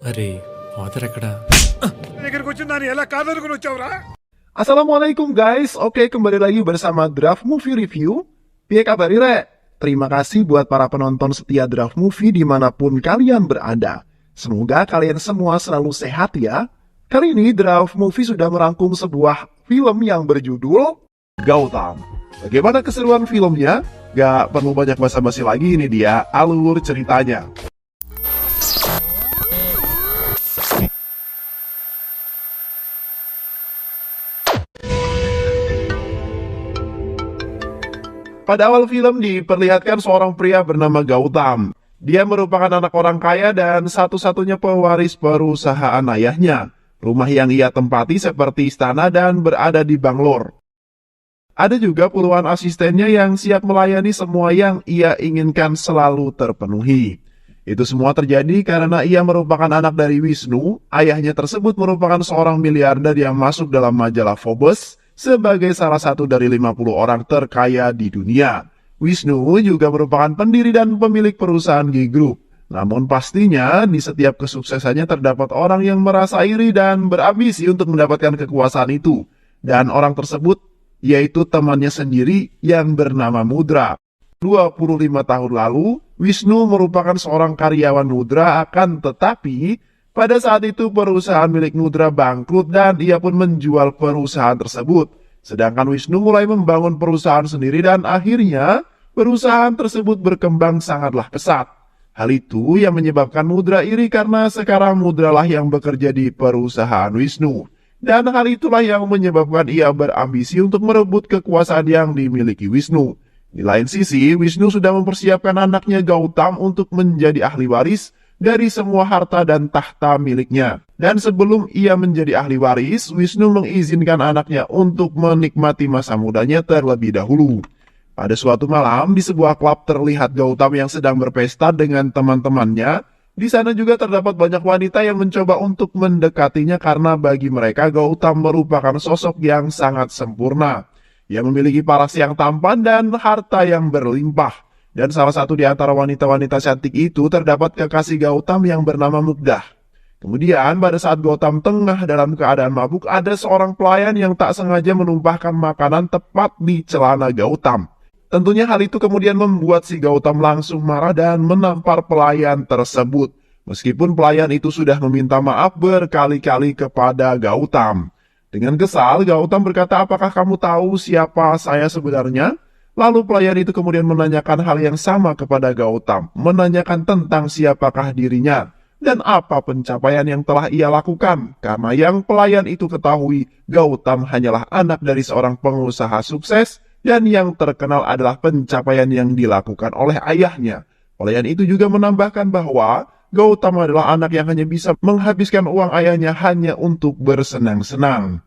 అరే ఫాదర్ ఎక్కడా? దగ్గరికి వచ్చిన దాన్ని ఎలా కాదనుకుని వచ్చావురా? Assalamualaikum guys, oke kembali lagi bersama Draft Movie Review. Piye kabar Ire? Terima kasih buat para penonton setia Draft Movie dimanapun kalian berada. Semoga kalian semua selalu sehat ya. Kali ini Draft Movie sudah merangkum sebuah film yang berjudul Gautam. Bagaimana keseruan filmnya? Gak perlu banyak basa-basi lagi, ini dia alur ceritanya. Pada awal film diperlihatkan seorang pria bernama Gautam. Dia merupakan anak orang kaya dan satu-satunya pewaris perusahaan ayahnya. Rumah yang ia tempati seperti istana dan berada di Bangalore. Ada juga puluhan asistennya yang siap melayani semua yang ia inginkan selalu terpenuhi. Itu semua terjadi karena ia merupakan anak dari Wisnu. Ayahnya tersebut merupakan seorang miliarder yang masuk dalam majalah Forbes sebagai salah satu dari 50 orang terkaya di dunia. Wisnu juga merupakan pendiri dan pemilik perusahaan G Group. Namun pastinya di setiap kesuksesannya terdapat orang yang merasa iri dan berambisi untuk mendapatkan kekuasaan itu. Dan orang tersebut yaitu temannya sendiri yang bernama Mudra. 25 tahun lalu, Wisnu merupakan seorang karyawan Mudra, akan tetapi pada saat itu perusahaan milik Mudra bangkrut dan ia pun menjual perusahaan tersebut. Sedangkan Wisnu mulai membangun perusahaan sendiri dan akhirnya perusahaan tersebut berkembang sangatlah pesat. Hal itu yang menyebabkan Mudra iri karena sekarang Mudra lah yang bekerja di perusahaan Wisnu. Dan hal itulah yang menyebabkan ia berambisi untuk merebut kekuasaan yang dimiliki Wisnu. Di lain sisi, Wisnu sudah mempersiapkan anaknya Gautam untuk menjadi ahli waris dari semua harta dan tahta miliknya. Dan sebelum ia menjadi ahli waris, Wisnu mengizinkan anaknya untuk menikmati masa mudanya terlebih dahulu. Pada suatu malam, di sebuah klub terlihat Gautam yang sedang berpesta dengan teman-temannya. Di sana juga terdapat banyak wanita yang mencoba untuk mendekatinya karena bagi mereka Gautam merupakan sosok yang sangat sempurna. Ia memiliki paras yang tampan dan harta yang berlimpah. Dan salah satu di antara wanita-wanita cantik itu terdapat kekasih Gautam yang bernama Mugdah. Kemudian pada saat Gautam tengah dalam keadaan mabuk, ada seorang pelayan yang tak sengaja menumpahkan makanan tepat di celana Gautam. Tentunya hal itu kemudian membuat si Gautam langsung marah dan menampar pelayan tersebut. Meskipun pelayan itu sudah meminta maaf berkali-kali kepada Gautam. Dengan kesal, Gautam berkata, "Apakah kamu tahu siapa saya sebenarnya?" Lalu pelayan itu kemudian menanyakan hal yang sama kepada Gautam, menanyakan tentang siapakah dirinya dan apa pencapaian yang telah ia lakukan. Karena yang pelayan itu ketahui, Gautam hanyalah anak dari seorang pengusaha sukses dan yang terkenal adalah pencapaian yang dilakukan oleh ayahnya. Pelayan itu juga menambahkan bahwa Gautam adalah anak yang hanya bisa menghabiskan uang ayahnya hanya untuk bersenang-senang.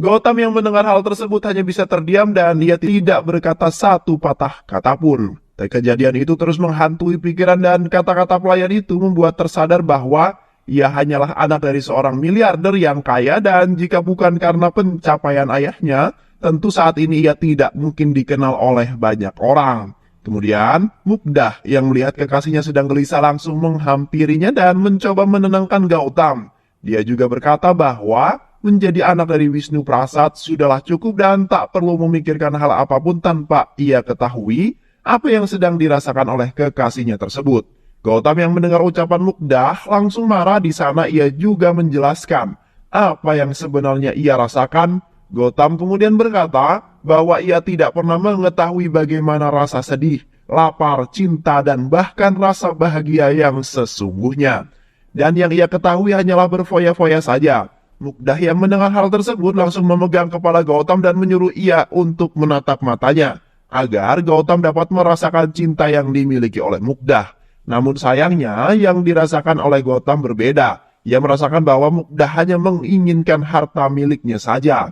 Gautam yang mendengar hal tersebut hanya bisa terdiam dan dia tidak berkata satu patah kata pun. Kejadian itu terus menghantui pikiran dan kata-kata pelayan itu membuat tersadar bahwa ia hanyalah anak dari seorang miliarder yang kaya dan jika bukan karena pencapaian ayahnya, tentu saat ini ia tidak mungkin dikenal oleh banyak orang. Kemudian, Mugdah yang melihat kekasihnya sedang gelisah langsung menghampirinya dan mencoba menenangkan Gautam. Dia juga berkata bahwa menjadi anak dari Wisnu Prasad sudahlah cukup dan tak perlu memikirkan hal apapun tanpa ia ketahui apa yang sedang dirasakan oleh kekasihnya tersebut. Gautam yang mendengar ucapan Mugdah langsung marah. Di sana ia juga menjelaskan apa yang sebenarnya ia rasakan. Gautam kemudian berkata bahwa ia tidak pernah mengetahui bagaimana rasa sedih, lapar, cinta, dan bahkan rasa bahagia yang sesungguhnya. Dan yang ia ketahui hanyalah berfoya-foya saja. Mugdah yang mendengar hal tersebut langsung memegang kepala Gautam dan menyuruh ia untuk menatap matanya, agar Gautam dapat merasakan cinta yang dimiliki oleh Mugdah. Namun sayangnya yang dirasakan oleh Gautam berbeda. Ia merasakan bahwa Mugdah hanya menginginkan harta miliknya saja.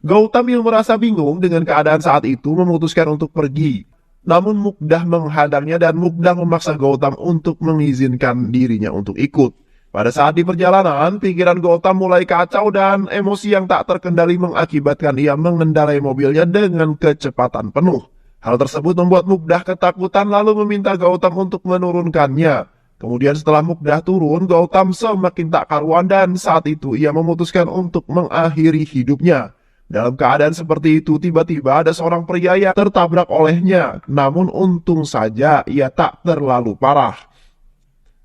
Gautam yang merasa bingung dengan keadaan saat itu memutuskan untuk pergi. Namun Mugdah menghadangnya dan Mugdah memaksa Gautam untuk mengizinkan dirinya untuk ikut. Pada saat di perjalanan, pikiran Gautam mulai kacau dan emosi yang tak terkendali mengakibatkan ia mengendarai mobilnya dengan kecepatan penuh. Hal tersebut membuat Mugdah ketakutan lalu meminta Gautam untuk menurunkannya. Kemudian setelah Mugdha turun, Gautam semakin tak karuan dan saat itu ia memutuskan untuk mengakhiri hidupnya. Dalam keadaan seperti itu, tiba-tiba ada seorang pria yang tertabrak olehnya. Namun untung saja ia tak terlalu parah.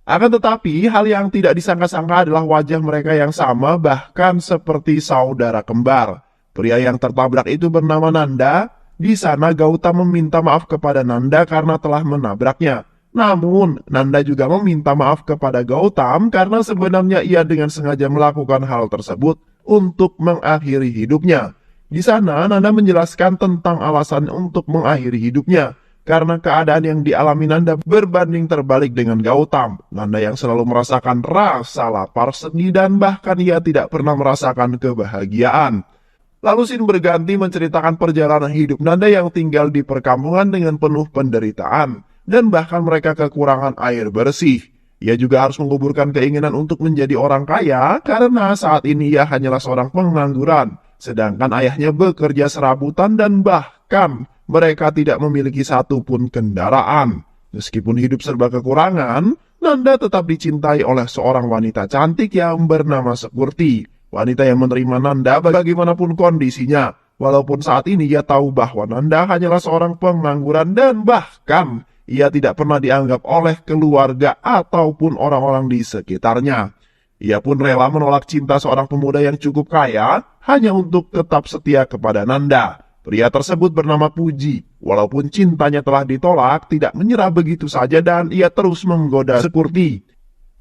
Akan tetapi, hal yang tidak disangka-sangka adalah wajah mereka yang sama, bahkan seperti saudara kembar. Pria yang tertabrak itu bernama Nanda. Di sana Gautam meminta maaf kepada Nanda karena telah menabraknya. Namun, Nanda juga meminta maaf kepada Gautam karena sebenarnya ia dengan sengaja melakukan hal tersebut untuk mengakhiri hidupnya. Di sana, Nanda menjelaskan tentang alasan untuk mengakhiri hidupnya. Karena keadaan yang dialami Nanda berbanding terbalik dengan Gautam. Nanda yang selalu merasakan rasa lapar, sedih, dan bahkan ia tidak pernah merasakan kebahagiaan. Lalu Sin berganti menceritakan perjalanan hidup Nanda yang tinggal di perkampungan dengan penuh penderitaan. Dan bahkan mereka kekurangan air bersih. Ia juga harus menguburkan keinginan untuk menjadi orang kaya karena saat ini ia hanyalah seorang pengangguran. Sedangkan ayahnya bekerja serabutan dan bahkan mereka tidak memiliki satupun kendaraan. Meskipun hidup serba kekurangan, Nanda tetap dicintai oleh seorang wanita cantik yang bernama Sekurti. Wanita yang menerima Nanda bagaimanapun kondisinya. Walaupun saat ini ia tahu bahwa Nanda hanyalah seorang pengangguran dan bahkan ia tidak pernah dianggap oleh keluarga ataupun orang-orang di sekitarnya. Ia pun rela menolak cinta seorang pemuda yang cukup kaya hanya untuk tetap setia kepada Nanda. Pria tersebut bernama Puji. Walaupun cintanya telah ditolak, tidak menyerah begitu saja dan ia terus menggoda Sekurti.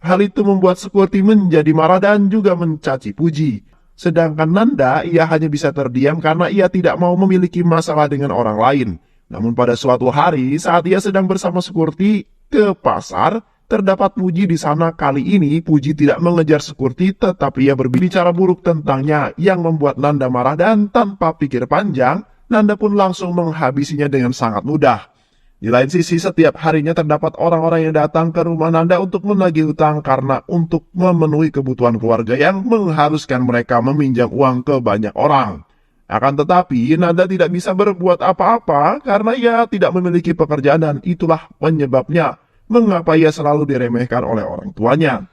Hal itu membuat Sekurti menjadi marah dan juga mencaci Puji. Sedangkan Nanda, ia hanya bisa terdiam karena ia tidak mau memiliki masalah dengan orang lain. Namun pada suatu hari saat ia sedang bersama Sekurti ke pasar, terdapat Puji di sana. Kali ini Puji tidak mengejar Sekurti tetapi ia berbicara buruk tentangnya yang membuat Nanda marah dan tanpa pikir panjang, Nanda pun langsung menghabisinya dengan sangat mudah. Di lain sisi setiap harinya terdapat orang-orang yang datang ke rumah Nanda untuk menagih hutang karena untuk memenuhi kebutuhan keluarga yang mengharuskan mereka meminjam uang ke banyak orang. Akan tetapi, Nanda tidak bisa berbuat apa-apa karena ia tidak memiliki pekerjaan dan itulah penyebabnya mengapa ia selalu diremehkan oleh orang tuanya.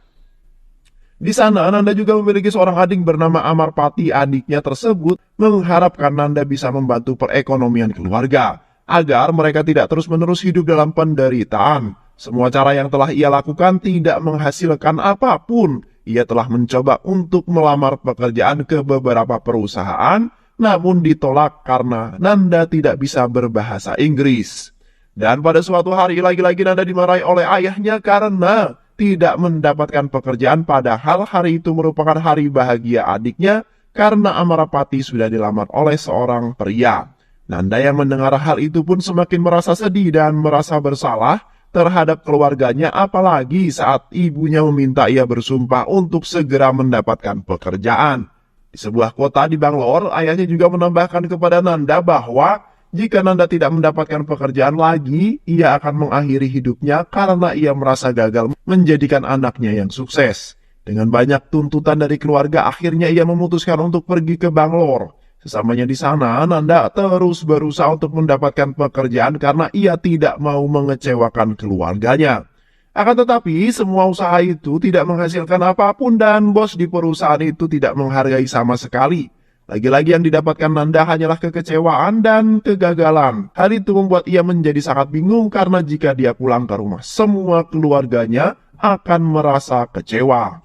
Di sana, Nanda juga memiliki seorang adik bernama Amarpati. Adiknya tersebut mengharapkan Nanda bisa membantu perekonomian keluarga agar mereka tidak terus-menerus hidup dalam penderitaan. Semua cara yang telah ia lakukan tidak menghasilkan apapun. Ia telah mencoba untuk melamar pekerjaan ke beberapa perusahaan, namun ditolak karena Nanda tidak bisa berbahasa Inggris. Dan pada suatu hari lagi-lagi Nanda dimarahi oleh ayahnya karena tidak mendapatkan pekerjaan, padahal hari itu merupakan hari bahagia adiknya karena Amarapati sudah dilamar oleh seorang pria. Nanda yang mendengar hal itu pun semakin merasa sedih dan merasa bersalah terhadap keluarganya, apalagi saat ibunya meminta ia bersumpah untuk segera mendapatkan pekerjaan. Di sebuah kota di Bangalore, ayahnya juga menambahkan kepada Nanda bahwa jika Nanda tidak mendapatkan pekerjaan lagi, ia akan mengakhiri hidupnya karena ia merasa gagal menjadikan anaknya yang sukses. Dengan banyak tuntutan dari keluarga, akhirnya ia memutuskan untuk pergi ke Bangalore. Sesamanya di sana, Nanda terus berusaha untuk mendapatkan pekerjaan karena ia tidak mau mengecewakan keluarganya. Akan tetapi, semua usaha itu tidak menghasilkan apapun dan bos di perusahaan itu tidak menghargai sama sekali. Lagi-lagi yang didapatkan Nanda hanyalah kekecewaan dan kegagalan. Hal itu membuat ia menjadi sangat bingung karena jika dia pulang ke rumah, semua keluarganya akan merasa kecewa.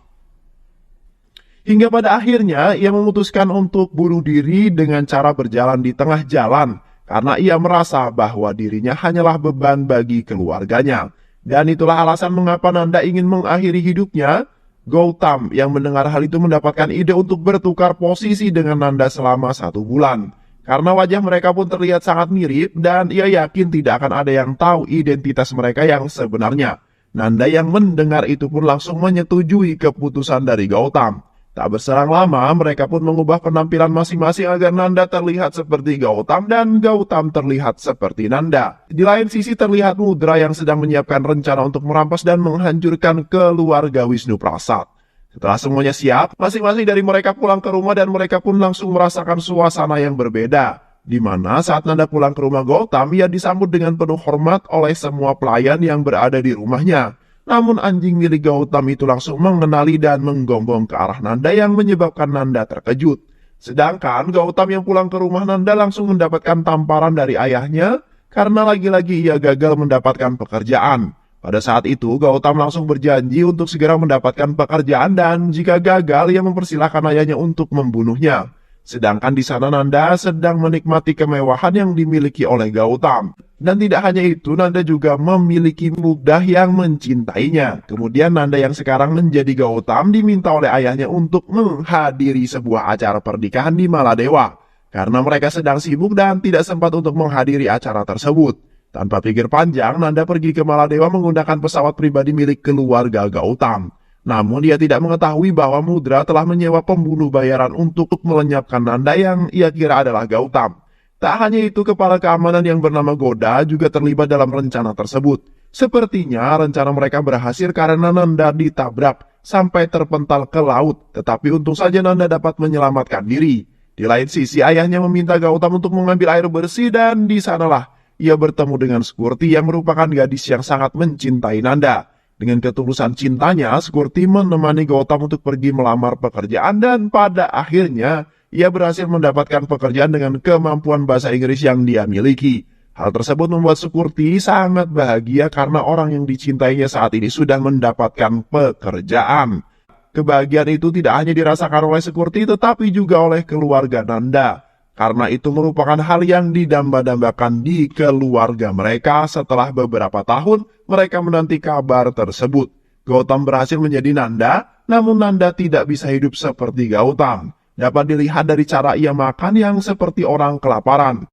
Hingga pada akhirnya, ia memutuskan untuk bunuh diri dengan cara berjalan di tengah jalan karena ia merasa bahwa dirinya hanyalah beban bagi keluarganya. Dan itulah alasan mengapa Nanda ingin mengakhiri hidupnya. Gautam yang mendengar hal itu mendapatkan ide untuk bertukar posisi dengan Nanda selama 1 bulan. Karena wajah mereka pun terlihat sangat mirip dan ia yakin tidak akan ada yang tahu identitas mereka yang sebenarnya. Nanda yang mendengar itu pun langsung menyetujui keputusan dari Gautam. Tak berselang lama, mereka pun mengubah penampilan masing-masing agar Nanda terlihat seperti Gautam dan Gautam terlihat seperti Nanda. Di lain sisi terlihat Mudra yang sedang menyiapkan rencana untuk merampas dan menghancurkan keluarga Wisnu Prasad. Setelah semuanya siap, masing-masing dari mereka pulang ke rumah dan mereka pun langsung merasakan suasana yang berbeda. Di mana saat Nanda pulang ke rumah Gautam, ia disambut dengan penuh hormat oleh semua pelayan yang berada di rumahnya. Namun anjing milik Gautam itu langsung mengenali dan menggonggong ke arah Nanda yang menyebabkan Nanda terkejut. Sedangkan Gautam yang pulang ke rumah Nanda langsung mendapatkan tamparan dari ayahnya karena lagi-lagi ia gagal mendapatkan pekerjaan. Pada saat itu Gautam langsung berjanji untuk segera mendapatkan pekerjaan dan jika gagal ia mempersilahkan ayahnya untuk membunuhnya. Sedangkan di sana Nanda sedang menikmati kemewahan yang dimiliki oleh Gautam. Dan tidak hanya itu, Nanda juga memiliki budak yang mencintainya. Kemudian Nanda yang sekarang menjadi Gautam diminta oleh ayahnya untuk menghadiri sebuah acara pernikahan di Maladewa. Karena mereka sedang sibuk dan tidak sempat untuk menghadiri acara tersebut. Tanpa pikir panjang, Nanda pergi ke Maladewa menggunakan pesawat pribadi milik keluarga Gautam. Namun dia tidak mengetahui bahwa Mudra telah menyewa pembunuh bayaran untuk melenyapkan Nanda yang ia kira adalah Gautam. Tak hanya itu, kepala keamanan yang bernama Goda juga terlibat dalam rencana tersebut. Sepertinya rencana mereka berhasil karena Nanda ditabrak sampai terpental ke laut, tetapi untung saja Nanda dapat menyelamatkan diri. Di lain sisi, ayahnya meminta Gautam untuk mengambil air bersih dan di sanalah ia bertemu dengan Skurti yang merupakan gadis yang sangat mencintai Nanda. Dengan ketulusan cintanya, Skurti menemani Gautam untuk pergi melamar pekerjaan dan pada akhirnya ia berhasil mendapatkan pekerjaan dengan kemampuan bahasa Inggris yang dia miliki. Hal tersebut membuat Skurti sangat bahagia karena orang yang dicintainya saat ini sudah mendapatkan pekerjaan. Kebahagiaan itu tidak hanya dirasakan oleh Skurti tetapi juga oleh keluarga Nanda. Karena itu merupakan hal yang didamba-dambakan di keluarga mereka. Setelah beberapa tahun mereka menanti kabar tersebut. Gautam berhasil menjadi Nanda, namun Nanda tidak bisa hidup seperti Gautam. Dapat dilihat dari cara ia makan yang seperti orang kelaparan.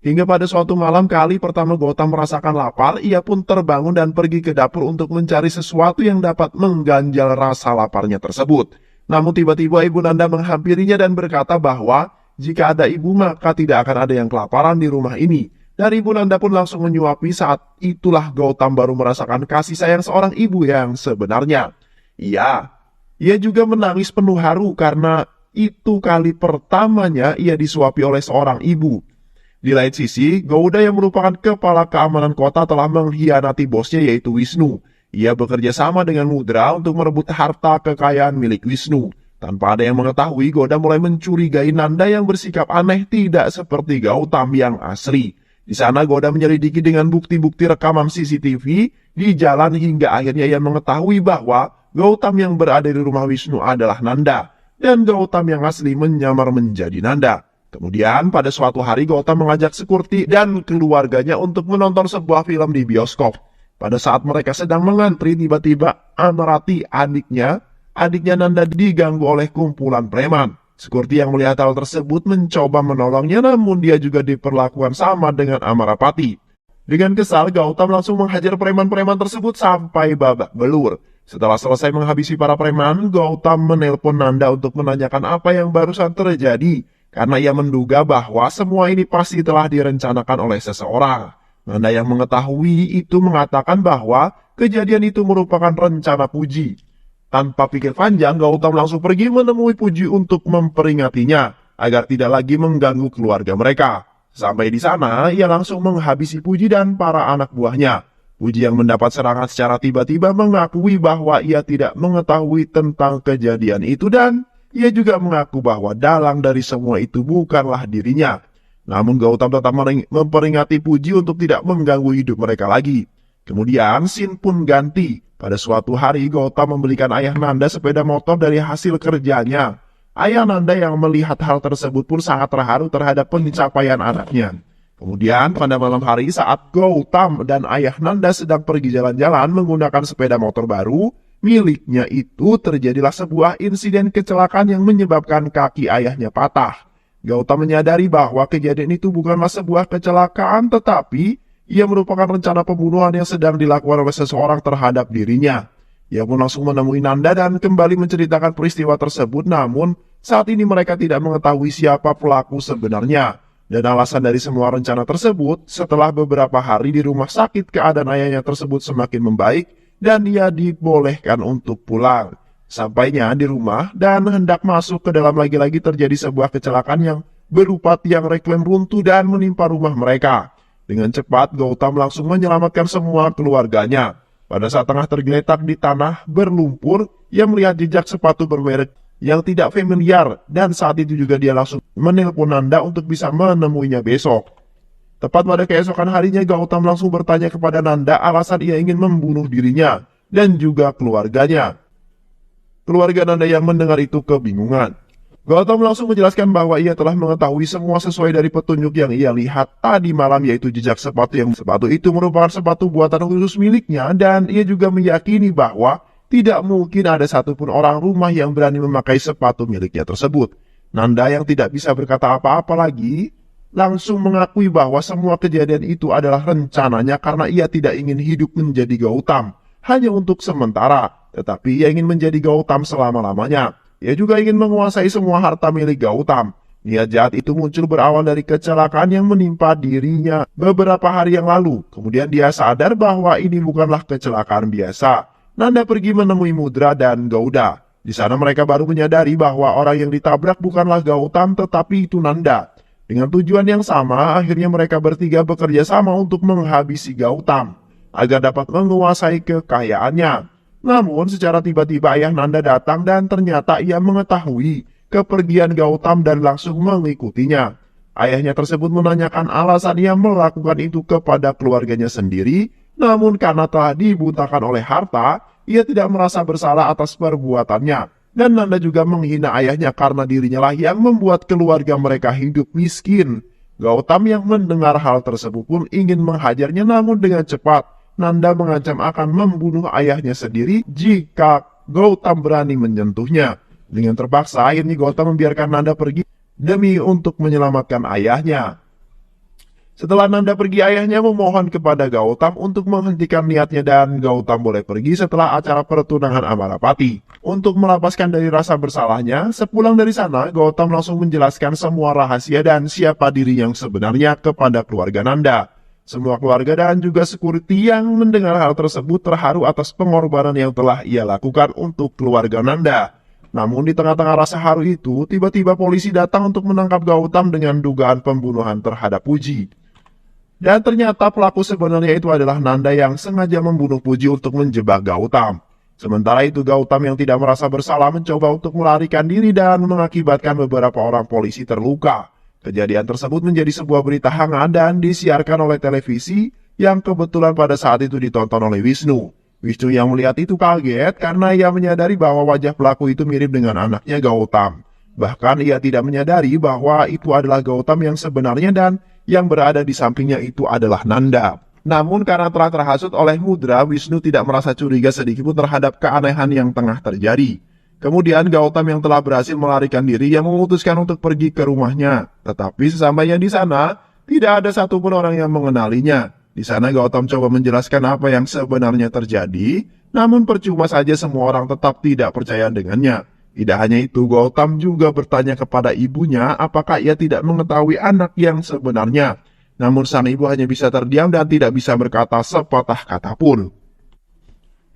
Hingga pada suatu malam kali pertama Gautam merasakan lapar, ia pun terbangun dan pergi ke dapur untuk mencari sesuatu yang dapat mengganjal rasa laparnya tersebut. Namun tiba-tiba ibu Nanda menghampirinya dan berkata bahwa jika ada ibu maka tidak akan ada yang kelaparan di rumah ini. Dan ibu Nanda pun langsung menyuapi. Saat itulah Gautam baru merasakan kasih sayang seorang ibu yang sebenarnya. Ia juga menangis penuh haru karena itu kali pertamanya ia disuapi oleh seorang ibu. Di lain sisi, Gauda yang merupakan kepala keamanan kota telah mengkhianati bosnya yaitu Wisnu. Ia bekerja sama dengan Mudra untuk merebut harta kekayaan milik Wisnu. Tanpa ada yang mengetahui, Gauda mulai mencurigai Nanda yang bersikap aneh tidak seperti Gautam yang asli. Di sana Gauda menyelidiki dengan bukti-bukti rekaman CCTV di jalan hingga akhirnya ia mengetahui bahwa Gautam yang berada di rumah Wisnu adalah Nanda. Dan Gautam yang asli menyamar menjadi Nanda. Kemudian pada suatu hari Gautam mengajak Skurti dan keluarganya untuk menonton sebuah film di bioskop. Pada saat mereka sedang mengantri, tiba-tiba Amarati adiknya Nanda diganggu oleh kumpulan preman. Skurti yang melihat hal tersebut mencoba menolongnya, namun dia juga diperlakukan sama dengan Amarapati. Dengan kesal, Gautam langsung menghajar preman-preman tersebut sampai babak belur. Setelah selesai menghabisi para preman, Gautam menelpon Nanda untuk menanyakan apa yang barusan terjadi. Karena ia menduga bahwa semua ini pasti telah direncanakan oleh seseorang. Nanda yang mengetahui itu mengatakan bahwa kejadian itu merupakan rencana Puji. Tanpa pikir panjang, Gautam langsung pergi menemui Puji untuk memperingatinya agar tidak lagi mengganggu keluarga mereka. Sampai di sana, ia langsung menghabisi Puji dan para anak buahnya. Puji yang mendapat serangan secara tiba-tiba mengakui bahwa ia tidak mengetahui tentang kejadian itu dan ia juga mengaku bahwa dalang dari semua itu bukanlah dirinya. Namun Gautam tetap memperingati Puji untuk tidak mengganggu hidup mereka lagi. Kemudian scene pun ganti. Pada suatu hari Gautam membelikan ayah Nanda sepeda motor dari hasil kerjanya. Ayah Nanda yang melihat hal tersebut pun sangat terharu terhadap pencapaian anaknya. Kemudian pada malam hari saat Gautam dan ayah Nanda sedang pergi jalan-jalan menggunakan sepeda motor baru miliknya itu, terjadilah sebuah insiden kecelakaan yang menyebabkan kaki ayahnya patah. Gautam menyadari bahwa kejadian itu bukanlah sebuah kecelakaan tetapi ia merupakan rencana pembunuhan yang sedang dilakukan oleh seseorang terhadap dirinya. Ia pun langsung menemui Nanda dan kembali menceritakan peristiwa tersebut, namun saat ini mereka tidak mengetahui siapa pelaku sebenarnya. Dan alasan dari semua rencana tersebut, setelah beberapa hari di rumah sakit keadaan ayahnya tersebut semakin membaik dan ia dibolehkan untuk pulang. Sampainya di rumah dan hendak masuk ke dalam lagi-lagi terjadi sebuah kecelakaan yang berupa tiang reklam runtuh dan menimpa rumah mereka. Dengan cepat Gautam langsung menyelamatkan semua keluarganya. Pada saat tengah tergeletak di tanah berlumpur, ia melihat jejak sepatu bermerek yang tidak familiar, dan saat itu juga dia langsung menelpon Nanda untuk bisa menemuinya besok. Tepat pada keesokan harinya, Gautam langsung bertanya kepada Nanda alasan ia ingin membunuh dirinya dan juga keluarganya. Keluarga Nanda yang mendengar itu kebingungan. Gautam langsung menjelaskan bahwa ia telah mengetahui semua sesuai dari petunjuk yang ia lihat tadi malam, yaitu jejak sepatu itu merupakan sepatu buatan khusus miliknya, dan ia juga meyakini bahwa tidak mungkin ada satupun orang rumah yang berani memakai sepatu miliknya tersebut. Nanda yang tidak bisa berkata apa-apa lagi langsung mengakui bahwa semua kejadian itu adalah rencananya karena ia tidak ingin hidup menjadi Gautam hanya untuk sementara, tetapi ia ingin menjadi Gautam selama-lamanya. Ia juga ingin menguasai semua harta milik Gautam. Niat jahat itu muncul berawal dari kecelakaan yang menimpa dirinya beberapa hari yang lalu. Kemudian dia sadar bahwa ini bukanlah kecelakaan biasa. Nanda pergi menemui Mudra dan Gauda. Di sana mereka baru menyadari bahwa orang yang ditabrak bukanlah Gautam tetapi itu Nanda. Dengan tujuan yang sama, akhirnya mereka bertiga bekerja sama untuk menghabisi Gautam agar dapat menguasai kekayaannya. Namun secara tiba-tiba ayah Nanda datang dan ternyata ia mengetahui kepergian Gautam dan langsung mengikutinya. Ayahnya tersebut menanyakan alasan ia melakukan itu kepada keluarganya sendiri, namun karena telah dibutakan oleh harta, ia tidak merasa bersalah atas perbuatannya. Dan Nanda juga menghina ayahnya karena dirinya lah yang membuat keluarga mereka hidup miskin. Gautam yang mendengar hal tersebut pun ingin menghajarnya, namun dengan cepat Nanda mengancam akan membunuh ayahnya sendiri jika Gautam berani menyentuhnya. Dengan terpaksa, akhirnya Gautam membiarkan Nanda pergi demi untuk menyelamatkan ayahnya. Setelah Nanda pergi, ayahnya memohon kepada Gautam untuk menghentikan niatnya dan Gautam boleh pergi setelah acara pertunangan Amarapati. Untuk melepaskan dari rasa bersalahnya, sepulang dari sana, Gautam langsung menjelaskan semua rahasia dan siapa diri yang sebenarnya kepada keluarga Nanda. Semua keluarga dan juga security yang mendengar hal tersebut terharu atas pengorbanan yang telah ia lakukan untuk keluarga Nanda. Namun di tengah-tengah rasa haru itu, tiba-tiba polisi datang untuk menangkap Gautam dengan dugaan pembunuhan terhadap Puji. Dan ternyata pelaku sebenarnya itu adalah Nanda yang sengaja membunuh Puji untuk menjebak Gautam. Sementara itu Gautam yang tidak merasa bersalah mencoba untuk melarikan diri dan mengakibatkan beberapa orang polisi terluka. Kejadian tersebut menjadi sebuah berita hangat dan disiarkan oleh televisi yang kebetulan pada saat itu ditonton oleh Wisnu. Wisnu yang melihat itu kaget karena ia menyadari bahwa wajah pelaku itu mirip dengan anaknya Gautam. Bahkan ia tidak menyadari bahwa itu adalah Gautam yang sebenarnya dan yang berada di sampingnya itu adalah Nanda. Namun karena telah terhasut oleh Mudra, Wisnu tidak merasa curiga sedikitpun terhadap keanehan yang tengah terjadi. Kemudian Gautam yang telah berhasil melarikan diri yang memutuskan untuk pergi ke rumahnya. Tetapi sesampainya di sana, tidak ada satupun orang yang mengenalinya. Di sana Gautam coba menjelaskan apa yang sebenarnya terjadi, namun percuma saja semua orang tetap tidak percaya dengannya. Tidak hanya itu, Gautam juga bertanya kepada ibunya apakah ia tidak mengetahui anak yang sebenarnya. Namun sang ibu hanya bisa terdiam dan tidak bisa berkata sepatah kata pun.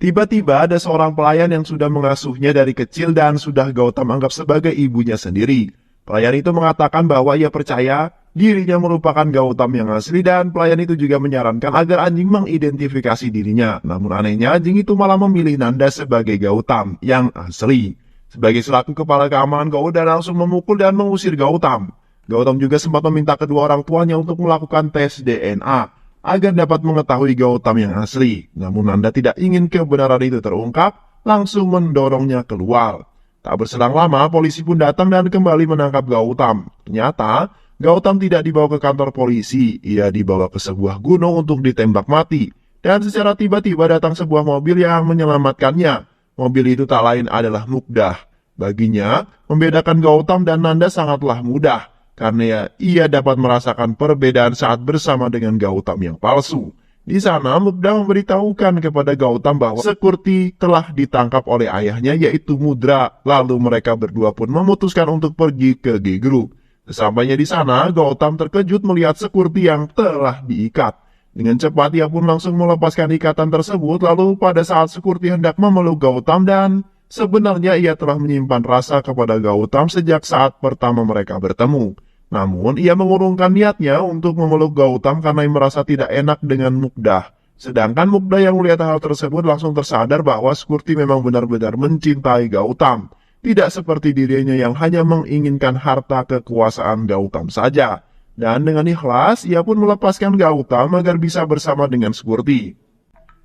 Tiba-tiba ada seorang pelayan yang sudah mengasuhnya dari kecil dan sudah Gautam anggap sebagai ibunya sendiri. Pelayan itu mengatakan bahwa ia percaya dirinya merupakan Gautam yang asli dan pelayan itu juga menyarankan agar anjing mengidentifikasi dirinya. Namun anehnya anjing itu malah memilih Nanda sebagai Gautam yang asli. Sebagai selaku kepala keamanan, Gauda langsung memukul dan mengusir Gautam. Gautam juga sempat meminta kedua orang tuanya untuk melakukan tes DNA agar dapat mengetahui Gautam yang asli. Namun Nanda tidak ingin kebenaran itu terungkap, langsung mendorongnya keluar. Tak berselang lama, polisi pun datang dan kembali menangkap Gautam. Ternyata, Gautam tidak dibawa ke kantor polisi, ia dibawa ke sebuah gunung untuk ditembak mati. Dan secara tiba-tiba datang sebuah mobil yang menyelamatkannya. Mobil itu tak lain adalah Mukdah. Baginya, membedakan Gautam dan Nanda sangatlah mudah, karena ia dapat merasakan perbedaan saat bersama dengan Gautam yang palsu. Di sana, Mukdah memberitahukan kepada Gautam bahwa Sekurti telah ditangkap oleh ayahnya yaitu Mudra. Lalu mereka berdua pun memutuskan untuk pergi ke G Group. Sesampainya di sana, Gautam terkejut melihat Sekurti yang telah diikat. Dengan cepat ia pun langsung melepaskan ikatan tersebut. Lalu pada saat Sekurti hendak memeluk Gautam dan sebenarnya ia telah menyimpan rasa kepada Gautam sejak saat pertama mereka bertemu. Namun, ia mengurungkan niatnya untuk memeluk Gautam karena ia merasa tidak enak dengan Mukdah. Sedangkan Mukda yang melihat hal tersebut langsung tersadar bahwa Skurti memang benar-benar mencintai Gautam. Tidak seperti dirinya yang hanya menginginkan harta kekuasaan Gautam saja. Dan dengan ikhlas, ia pun melepaskan Gautam agar bisa bersama dengan Skurti.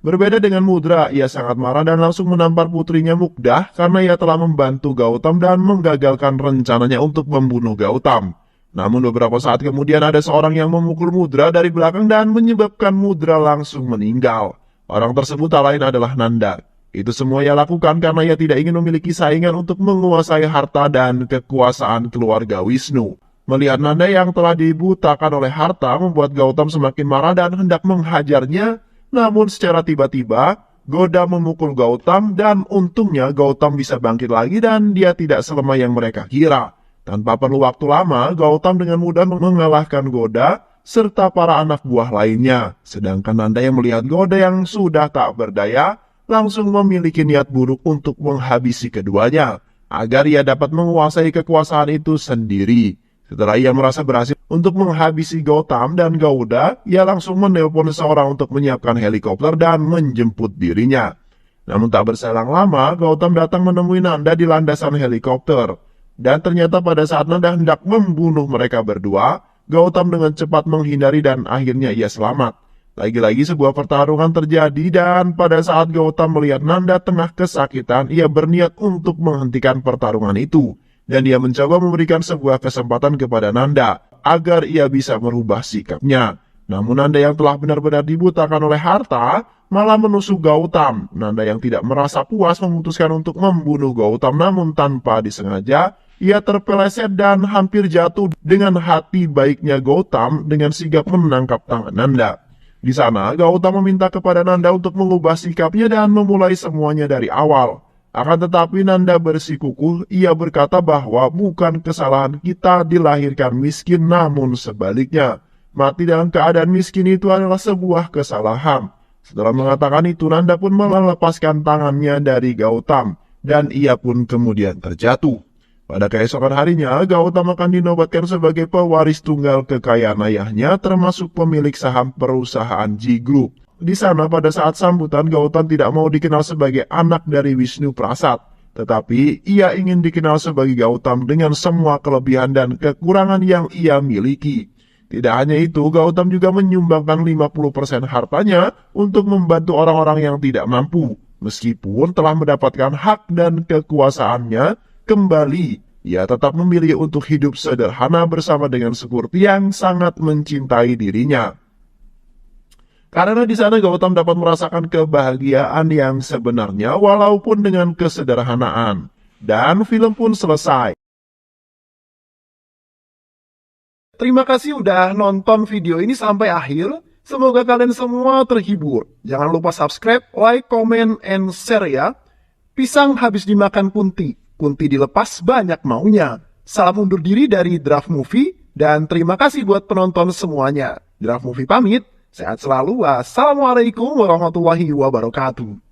Berbeda dengan Mudra, ia sangat marah dan langsung menampar putrinya Mukdah karena ia telah membantu Gautam dan menggagalkan rencananya untuk membunuh Gautam. Namun beberapa saat kemudian ada seorang yang memukul Mudra dari belakang dan menyebabkan Mudra langsung meninggal. Orang tersebut tak lain adalah Nanda. Itu semua ia lakukan karena ia tidak ingin memiliki saingan untuk menguasai harta dan kekuasaan keluarga Wisnu. Melihat Nanda yang telah dibutakan oleh harta membuat Gautam semakin marah dan hendak menghajarnya. Namun secara tiba-tiba, Goda memukul Gautam dan untungnya Gautam bisa bangkit lagi dan dia tidak selemah yang mereka kira. Tanpa perlu waktu lama, Gautam dengan mudah mengalahkan Goda serta para anak buah lainnya. Sedangkan Nanda yang melihat Goda yang sudah tak berdaya, langsung memiliki niat buruk untuk menghabisi keduanya, agar ia dapat menguasai kekuasaan itu sendiri. Setelah ia merasa berhasil untuk menghabisi Gautam dan Gauda, ia langsung menelpon seseorang untuk menyiapkan helikopter dan menjemput dirinya. Namun tak berselang lama, Gautam datang menemui Nanda di landasan helikopter. Dan ternyata pada saat Nanda hendak membunuh mereka berdua, Gautam dengan cepat menghindari dan akhirnya ia selamat. Lagi-lagi sebuah pertarungan terjadi dan pada saat Gautam melihat Nanda tengah kesakitan, ia berniat untuk menghentikan pertarungan itu. Dan dia mencoba memberikan sebuah kesempatan kepada Nanda agar ia bisa merubah sikapnya. Namun Nanda yang telah benar-benar dibutakan oleh harta malah menusuk Gautam. Nanda yang tidak merasa puas memutuskan untuk membunuh Gautam, namun tanpa disengaja ia terpeleset dan hampir jatuh. Dengan hati baiknya Gautam dengan sigap menangkap tangan Nanda. Di sana Gautam meminta kepada Nanda untuk mengubah sikapnya dan memulai semuanya dari awal. Akan tetapi Nanda bersikukuh, ia berkata bahwa bukan kesalahan kita dilahirkan miskin, namun sebaliknya. Mati dalam keadaan miskin itu adalah sebuah kesalahan. Setelah mengatakan itu, Nanda pun melepaskan tangannya dari Gautam, dan ia pun kemudian terjatuh. Pada keesokan harinya, Gautam akan dinobatkan sebagai pewaris tunggal kekayaan ayahnya, termasuk pemilik saham perusahaan G Group. Di sana pada saat sambutan, Gautam tidak mau dikenal sebagai anak dari Wisnu Prasad, tetapi ia ingin dikenal sebagai Gautam dengan semua kelebihan dan kekurangan yang ia miliki. Tidak hanya itu, Gautam juga menyumbangkan 50% hartanya untuk membantu orang-orang yang tidak mampu. Meskipun telah mendapatkan hak dan kekuasaannya kembali, ia tetap memilih untuk hidup sederhana bersama dengan Skurti yang sangat mencintai dirinya. Karena di sana Gautam dapat merasakan kebahagiaan yang sebenarnya walaupun dengan kesederhanaan. Dan film pun selesai. Terima kasih udah nonton video ini sampai akhir. Semoga kalian semua terhibur. Jangan lupa subscribe, like, comment, and share ya. Pisang habis dimakan Kunti. Kunti dilepas banyak maunya. Salam undur diri dari Draft Movie. Dan terima kasih buat penonton semuanya. Draft Movie pamit. Sehat selalu. Wassalamualaikum warahmatullahi wabarakatuh.